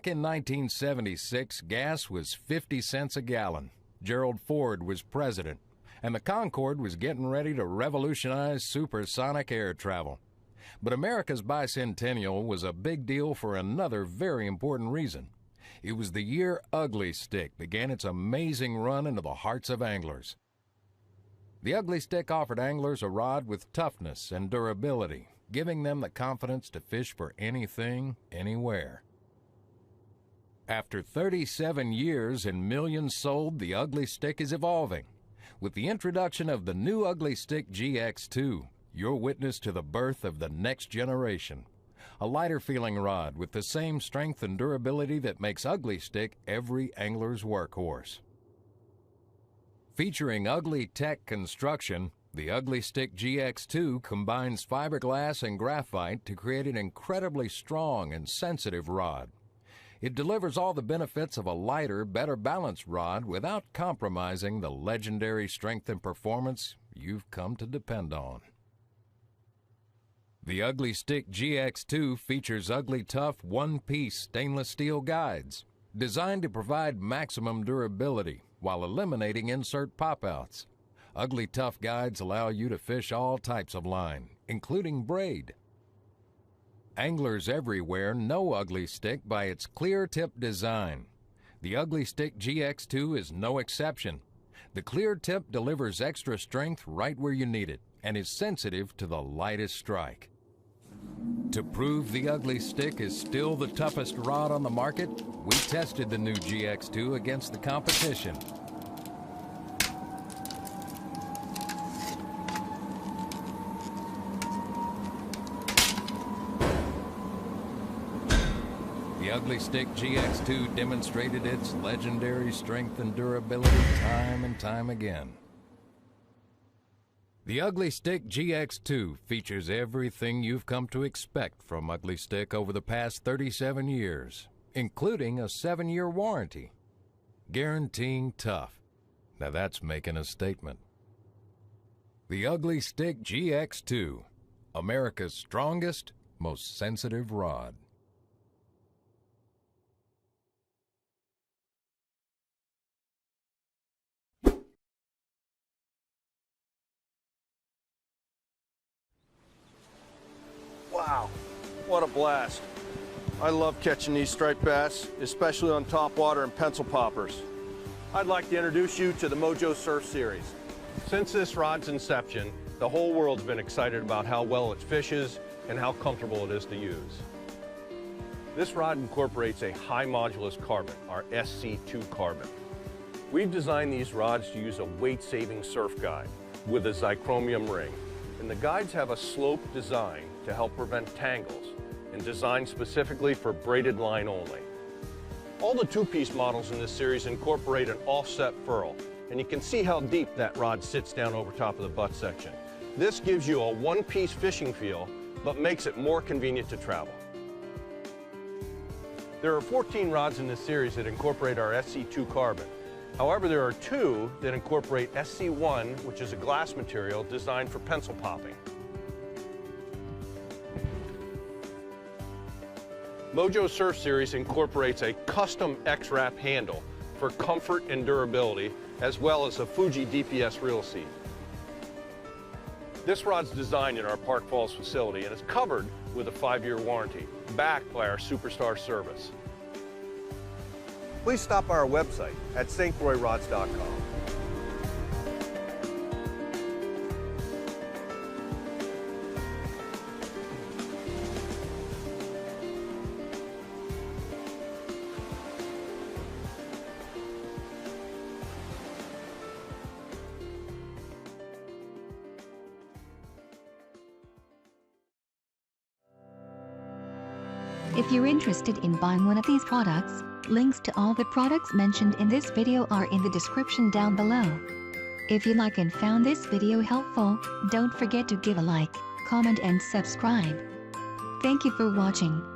Back in 1976, gas was 50 cents a gallon. Gerald Ford was president, and the Concorde was getting ready to revolutionize supersonic air travel. But America's bicentennial was a big deal for another very important reason. It was the year Ugly Stick began its amazing run into the hearts of anglers. The Ugly Stick offered anglers a rod with toughness and durability, giving them the confidence to fish for anything, anywhere. After 37 years and millions sold, the Ugly Stick is evolving. With the introduction of the new Ugly Stick GX2, you're witness to the birth of the next generation. A lighter-feeling rod with the same strength and durability that makes Ugly Stick every angler's workhorse. Featuring Ugly Tech construction, the Ugly Stick GX2 combines fiberglass and graphite to create an incredibly strong and sensitive rod. It delivers all the benefits of a lighter, better balanced rod without compromising the legendary strength and performance you've come to depend on. The Ugly Stick GX2 features Ugly Tough one-piece stainless steel guides, designed to provide maximum durability while eliminating insert pop-outs. Ugly Tough guides allow you to fish all types of line, including braid. Anglers everywhere know Ugly Stick by its clear tip design. The Ugly Stick GX2 is no exception. The clear tip delivers extra strength right where you need it and is sensitive to the lightest strike. To prove the Ugly Stick is still the toughest rod on the market, we tested the new GX2 against the competition. The Ugly Stick GX2 demonstrated its legendary strength and durability time and time again. The Ugly Stick GX2 features everything you've come to expect from Ugly Stick over the past 37 years, including a 7-year warranty, guaranteeing tough. Now that's making a statement. The Ugly Stick GX2, America's strongest, most sensitive rod. Wow, what a blast. I love catching these striped bass, especially on topwater and pencil poppers. I'd like to introduce you to the Mojo Surf Series. Since this rod's inception, the whole world's been excited about how well it fishes and how comfortable it is to use. This rod incorporates a high modulus carbon, our SC2 carbon. We've designed these rods to use a weight-saving surf guide with a zirconium ring. And the guides have a sloped design to help prevent tangles and designed specifically for braided line only. All the two-piece models in this series incorporate an offset furl, and you can see how deep that rod sits down over top of the butt section. This gives you a one-piece fishing feel, but makes it more convenient to travel. There are 14 rods in this series that incorporate our SC2 carbon. However, there are 2 that incorporate SC1, which is a glass material designed for pencil popping. Mojo Surf Series incorporates a custom X-Wrap handle for comfort and durability, as well as a Fuji DPS reel seat. This rod's designed in our Park Falls facility and is covered with a 5-year warranty, backed by our Superstar service. Please stop by our website at stcroixrods.com. If you're interested in buying one of these products, links to all the products mentioned in this video are in the description down below. If you like and found this video helpful, don't forget to give a like, comment and subscribe. Thank you for watching.